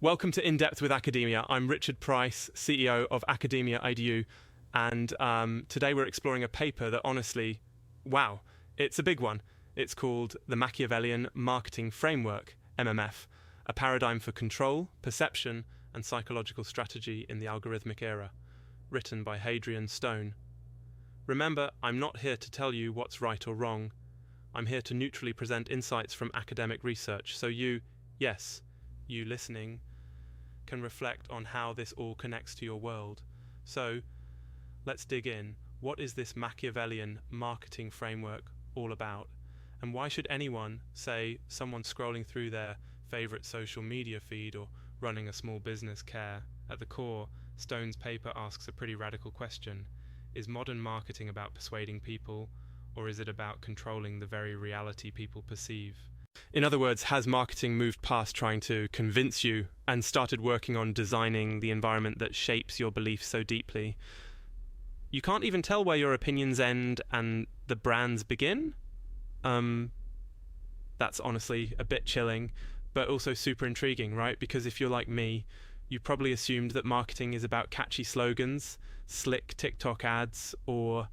Welcome to In Depth with Academia. I'm Richard Price, CEO of Academia IDU, and today we're exploring a paper that honestly, wow, it's a big one. It's called the Machiavellian Marketing Framework, MMF, a paradigm for control, perception, and psychological strategy in the algorithmic era, written by Hadrian Stone. Remember, I'm not here to tell you what's right or wrong. I'm here to neutrally present insights from academic research, so you listening, can reflect on how this all connects to your world. So, let's dig in. What is this Machiavellian marketing framework all about? And why should anyone, say someone scrolling through their favorite social media feed or running a small business, care? At the core, Stone's paper asks a pretty radical question. Is modern marketing about persuading people, or is it about controlling the very reality people perceive? In other words, has marketing moved past trying to convince you and started working on designing the environment that shapes your beliefs so deeply? You can't even tell where your opinions end and the brands begin? That's honestly a bit chilling, but also super intriguing, right? Because if you're like me, you probably assumed that marketing is about catchy slogans, slick TikTok ads, or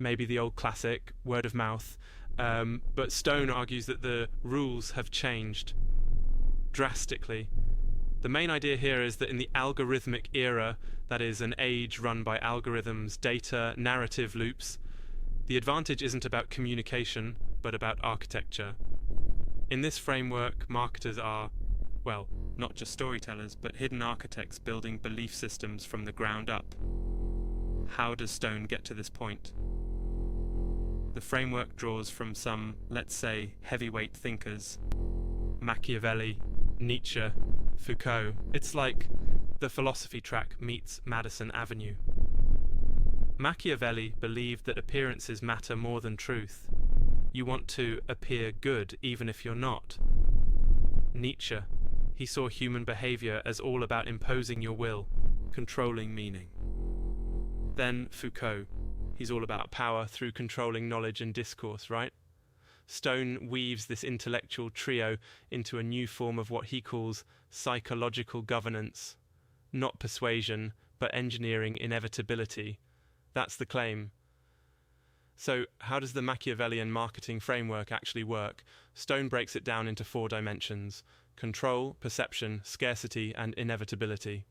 maybe the old classic, word of mouth. But Stone argues that the rules have changed drastically. The main idea here is that in the algorithmic era, that is an age run by algorithms, data, narrative loops, the advantage isn't about communication, but about architecture. In this framework, marketers are, well, not just storytellers, but hidden architects building belief systems from the ground up. How does Stone get to this point? The framework draws from some, let's say, heavyweight thinkers. Machiavelli, Nietzsche, Foucault. It's like the philosophy track meets Madison Avenue. Machiavelli believed that appearances matter more than truth. You want to appear good even if you're not. Nietzsche, he saw human behavior as all about imposing your will, controlling meaning. Then Foucault. He's all about power through controlling knowledge and discourse, right? Stone weaves this intellectual trio into a new form of what he calls psychological governance. Not persuasion, but engineering inevitability. That's the claim. So, how does the Machiavellian marketing framework actually work? Stone breaks it down into 4 dimensions: control, perception, scarcity, and inevitability.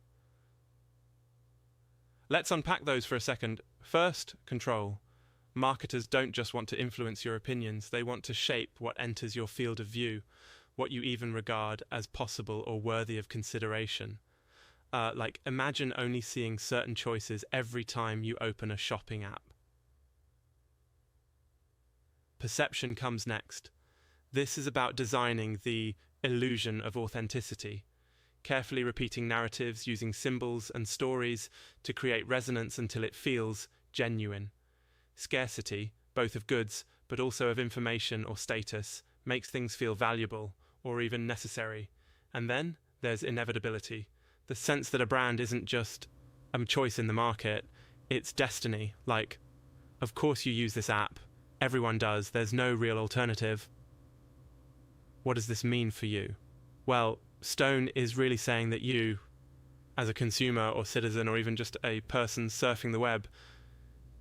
Let's unpack those for a second. First, control. Marketers don't just want to influence your opinions, they want to shape what enters your field of view, what you even regard as possible or worthy of consideration. Like, imagine only seeing certain choices every time you open a shopping app. Perception comes next. This is about designing the illusion of authenticity. Carefully repeating narratives using symbols and stories to create resonance until it feels genuine. Scarcity, both of goods, but also of information or status, makes things feel valuable or even necessary. And then there's inevitability, the sense that a brand isn't just a choice in the market, it's destiny. Like, of course you use this app, everyone does, there's no real alternative. What does this mean for you? Well, Stone is really saying that you, as a consumer or citizen or even just a person surfing the web,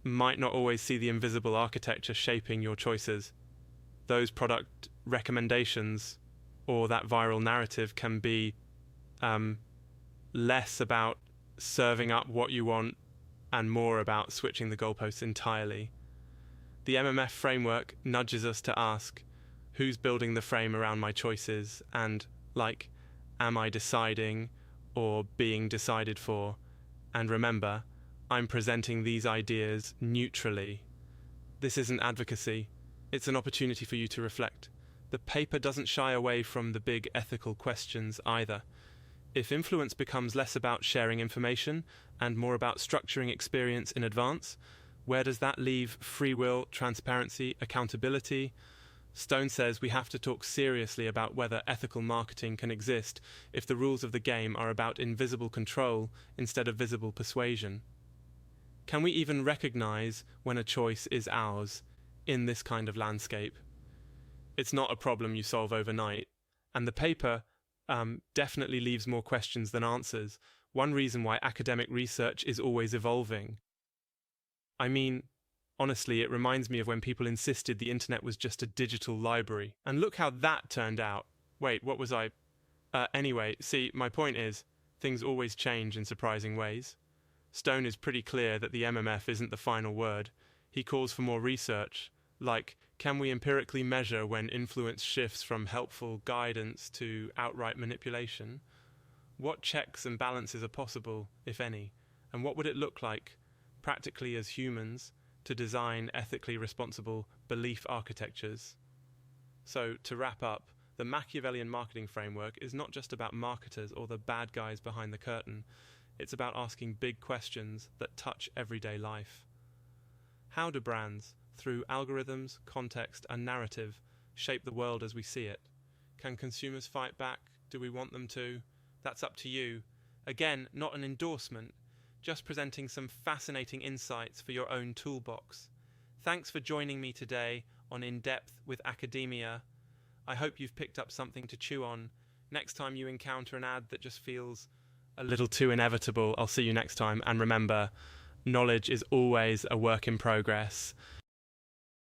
might not always see the invisible architecture shaping your choices. Those product recommendations or that viral narrative can be less about serving up what you want and more about switching the goalposts entirely. The MMF framework nudges us to ask, who's building the frame around my choices, and am I deciding or being decided for? And remember, I'm presenting these ideas neutrally. This isn't advocacy, it's an opportunity for you to reflect. The paper doesn't shy away from the big ethical questions either. If influence becomes less about sharing information and more about structuring experience in advance, where does that leave free will, transparency, accountability? Stone says we have to talk seriously about whether ethical marketing can exist if the rules of the game are about invisible control instead of visible persuasion. Can we even recognize when a choice is ours in this kind of landscape? It's not a problem you solve overnight, and the paper definitely leaves more questions than answers. One reason why academic research is always evolving. I mean, honestly, it reminds me of when people insisted the internet was just a digital library. And look how that turned out. Wait, what was I? Anyway, see, my point is, things always change in surprising ways. Stone is pretty clear that the MMF isn't the final word. He calls for more research, like, can we empirically measure when influence shifts from helpful guidance to outright manipulation? What checks and balances are possible, if any? And what would it look like, practically as humans, to design ethically responsible belief architectures? So, to wrap up, the Machiavellian Marketing Framework is not just about marketers or the bad guys behind the curtain. It's about asking big questions that touch everyday life. How do brands, through algorithms, context, and narrative, shape the world as we see it? Can consumers fight back? Do we want them to? That's up to you. Again, not an endorsement, just presenting some fascinating insights for your own toolbox. Thanks for joining me today on In Depth with Academia. I hope you've picked up something to chew on. Next time you encounter an ad that just feels a little too inevitable, I'll see you next time. And remember, knowledge is always a work in progress.